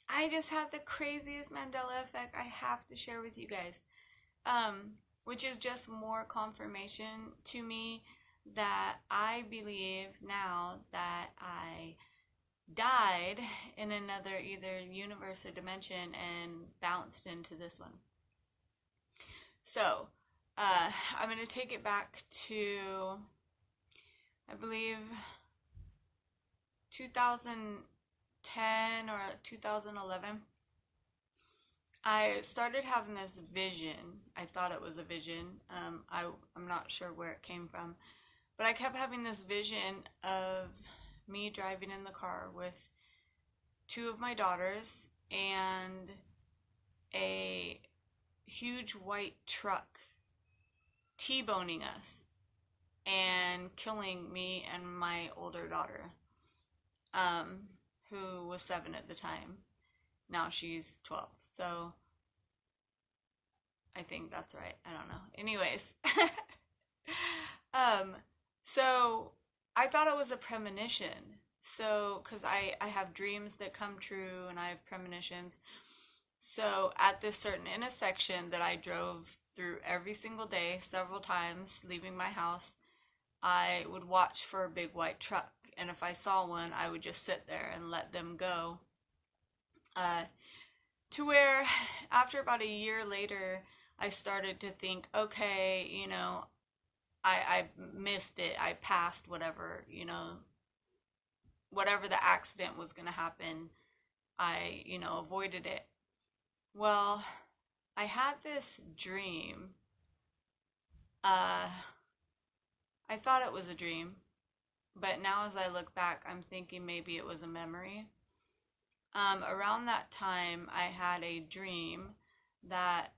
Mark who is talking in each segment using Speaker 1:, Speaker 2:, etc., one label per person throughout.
Speaker 1: I just had the craziest Mandela effect I have to share with you guys. Which is just more confirmation to me that I believe now that I died in another either universe or dimension and bounced into this one. So, I'm going to take it back to, I believe, 2010 or 2011. I started having this vision. I thought it was a vision. I'm not sure where it came from. But I kept having this vision of me driving in the car with two of my daughters and a huge white truck T-boning us and killing me and my older daughter, who was 7 at the time. Now she's 12, so I think that's right. I don't know. Anyways, so I thought it was a premonition. So, because I have dreams that come true and I have premonitions. So at this certain intersection that I drove through every single day, several times, leaving my house, I would watch for a big white truck. And if I saw one, I would just sit there and let them go. To where after about a year later, I started to think, okay, I missed it. I passed whatever, whatever the accident was going to happen. I, avoided it. Well, I had this dream. I thought it was a dream, but now as I look back, I'm thinking maybe it was a memory. Around that time, I had a dream that,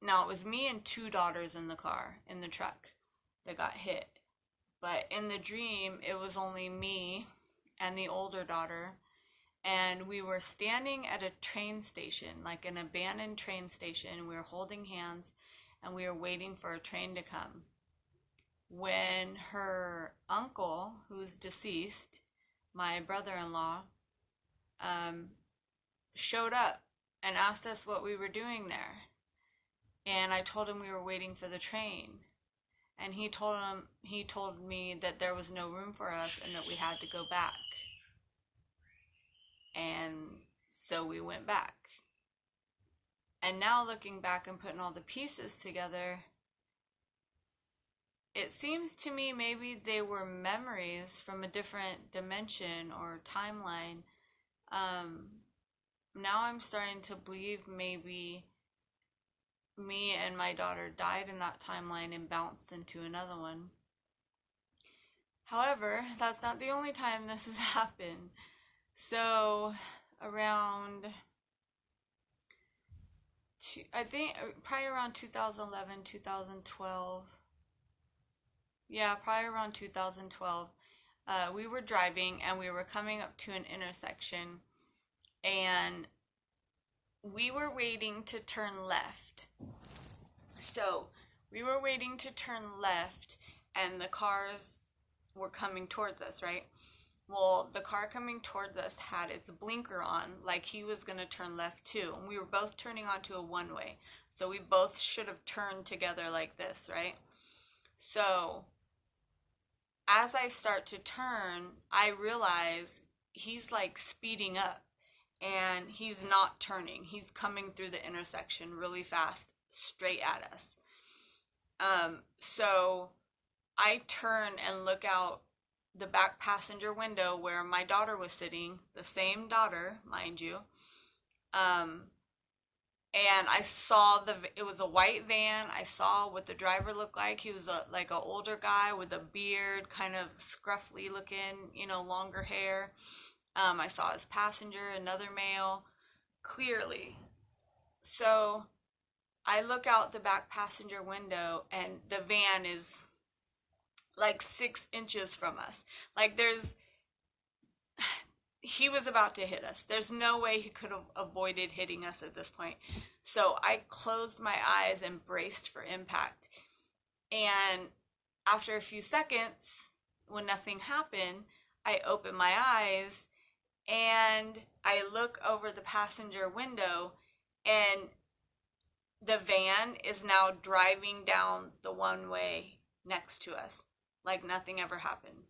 Speaker 1: now it was me and 2 daughters in the car, in the truck, that got hit. But in the dream, it was only me and the older daughter, and we were standing at a train station, like an abandoned train station. We were holding hands, and we were waiting for a train to come. When her uncle, who's deceased, my brother-in-law, showed up and asked us what we were doing there. And I told him we were waiting for the train. And he told me that there was no room for us and that we had to go back. And so we went back. And now looking back and putting all the pieces together, it seems to me maybe they were memories from a different dimension or timeline. Now I'm starting to believe maybe me and my daughter died in that timeline and bounced into another one. However, that's not the only time this has happened. So around, I think probably around 2011, 2012. Yeah, probably around 2012. We were driving and we were coming up to an intersection, and we were waiting to turn left. So we were waiting to turn left, and the cars were coming towards us, right? Well, the car coming towards us had its blinker on, like he was going to turn left too. And we were both turning onto a one-way. So we both should have turned together like this, right? So as I start to turn, I realize he's like speeding up, and he's not turning. He's coming through the intersection really fast, straight at us. So I turn and look out the back passenger window where my daughter was sitting, the same daughter, mind you. And I saw it was a white van. I saw what the driver looked like. He was like an older guy with a beard, kind of scruffy looking, longer hair. I saw his passenger, another male, clearly. So I look out the back passenger window, and the van is like 6 inches from us. Like he was about to hit us. There's no way he could have avoided hitting us at this point. So I closed my eyes and braced for impact. And after a few seconds, when nothing happened, I opened my eyes, And I look over the passenger window, and the van is now driving down the one way next to us like nothing ever happened.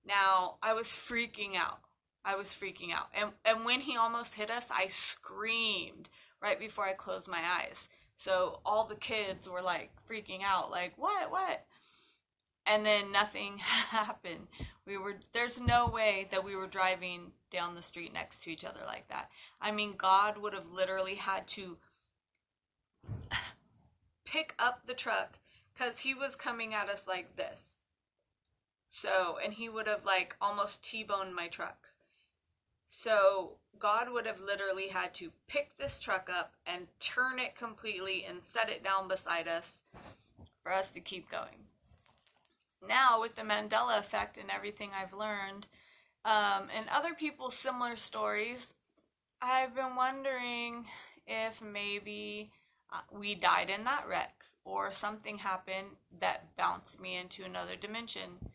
Speaker 1: Now, I was freaking out. I was freaking out. And when he almost hit us, I screamed right before I closed my eyes. So all the kids were like freaking out, like, what? And then nothing happened. There's no way that we were driving down the street next to each other like that. I mean, God would have literally had to pick up the truck because he was coming at us like this. So, and he would have like almost T-boned my truck. So God would have literally had to pick this truck up and turn it completely and set it down beside us for us to keep going. Now, with the Mandela Effect and everything I've learned, and other people's similar stories, I've been wondering if maybe we died in that wreck or something happened that bounced me into another dimension.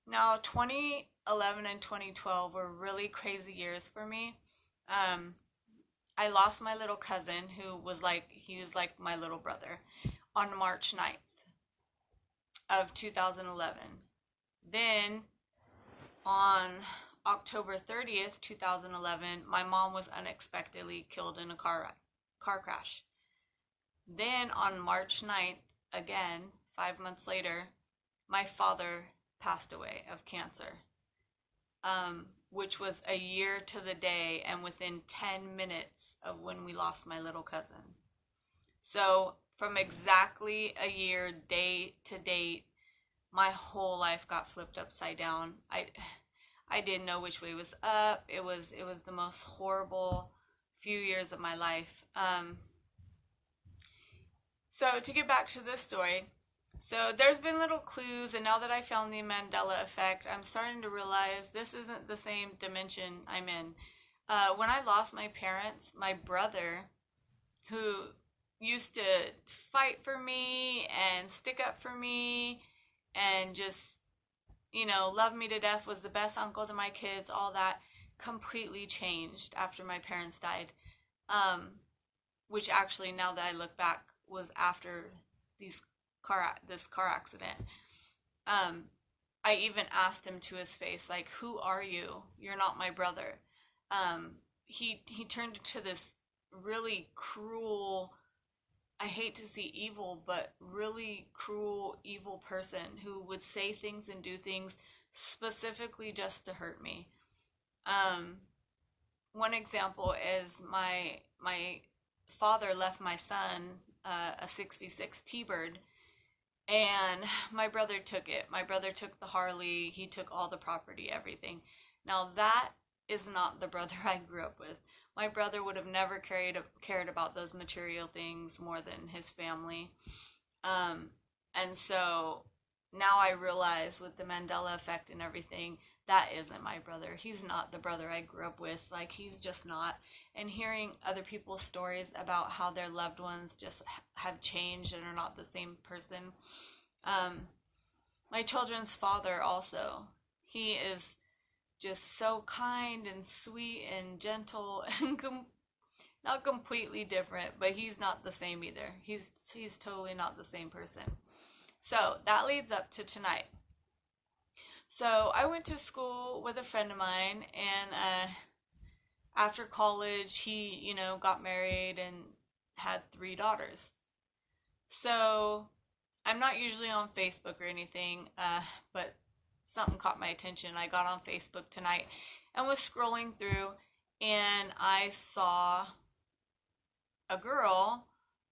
Speaker 1: Now, 2011 and 2012 were really crazy years for me. I lost my little cousin who was like my little brother on March 9th of 2011. Then on October 30th, 2011, my mom was unexpectedly killed in a car crash. Then on March 9th, again, 5 months later, my father passed away of cancer, which was a year to the day and within 10 minutes of when we lost my little cousin. So from exactly a year, date to date, my whole life got flipped upside down. I didn't know which way was up. It was the most horrible few years of my life. So to get back to this story, so there's been little clues, and now that I found the Mandela Effect, I'm starting to realize this isn't the same dimension I'm in. When I lost my parents, my brother, who used to fight for me and stick up for me and just, love me to death, was the best uncle to my kids, all that, completely changed after my parents died. Which actually, now that I look back, was after this car accident. I even asked him to his face, like, who are you? You're not my brother. He turned into this really cruel, I hate to see evil, but really cruel, evil person who would say things and do things specifically just to hurt me. One example is my father left my son a 66 T-Bird, and my brother took it. My brother took the Harley. He took all the property, everything. Now that is not the brother I grew up with. My brother would have never cared about those material things more than his family. And so now I realize with the Mandela Effect and everything, that isn't my brother. He's not the brother I grew up with. Like, he's just not. And hearing other people's stories about how their loved ones just have changed and are not the same person. My children's father also, he is just so kind and sweet and gentle and not completely different, but he's not the same either. He's totally not the same person. So that leads up to tonight. So I went to school with a friend of mine, and after college, he, got married and had 3 daughters. So I'm not usually on Facebook or anything, but something caught my attention. I got on Facebook tonight and was scrolling through, and I saw a girl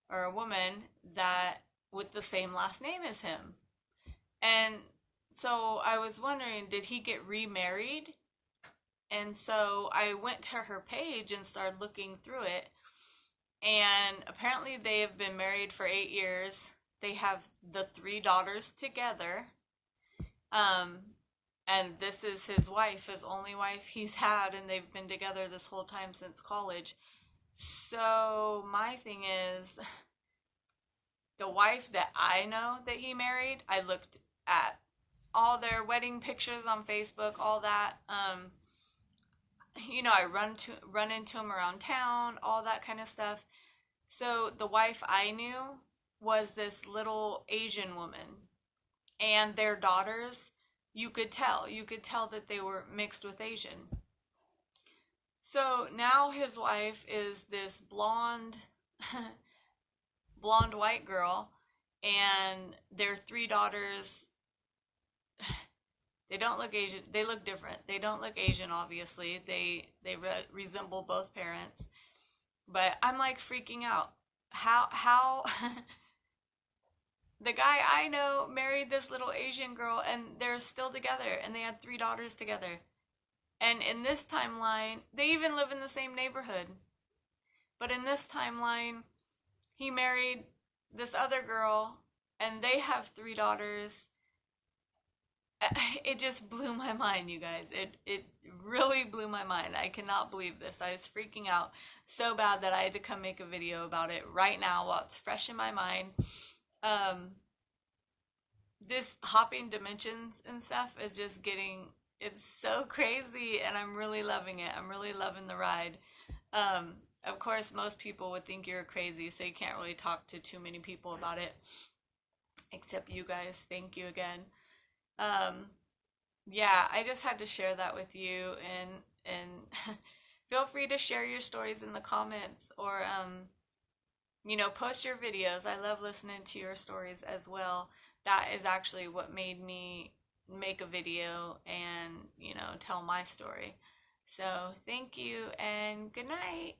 Speaker 1: or a woman that with the same last name as him. And so I was wondering, did he get remarried? And so I went to her page and started looking through it. And apparently they have been married for 8 years. They have the 3 daughters together. And this is his wife, his only wife he's had, and they've been together this whole time since college. So my thing is, the wife that I know that he married, I looked at all their wedding pictures on Facebook, all that. I run into him around town, all that kind of stuff. So the wife I knew was this little Asian woman, and their daughters, you could tell that they were mixed with Asian. So now his wife is this blonde white girl, and their three daughters, they don't look Asian. They look different. They don't look Asian, obviously. They resemble both parents. But I'm like freaking out. How the guy I know married this little Asian girl, and they're still together, and they had three daughters together. And in this timeline, they even live in the same neighborhood. But in this timeline, he married this other girl, and they have three daughters. It just blew my mind, you guys. It really blew my mind. I cannot believe this. I was freaking out so bad that I had to come make a video about it right now while it's fresh in my mind. This hopping dimensions and stuff is just it's so crazy, and I'm really loving it. I'm really loving the ride. Of course, most people would think you're crazy, so you can't really talk to too many people about it, except you guys. Thank you again. Yeah, I just had to share that with you, and feel free to share your stories in the comments, or post your videos. I love listening to your stories as well. That is actually what made me make a video and, tell my story. So, thank you and good night.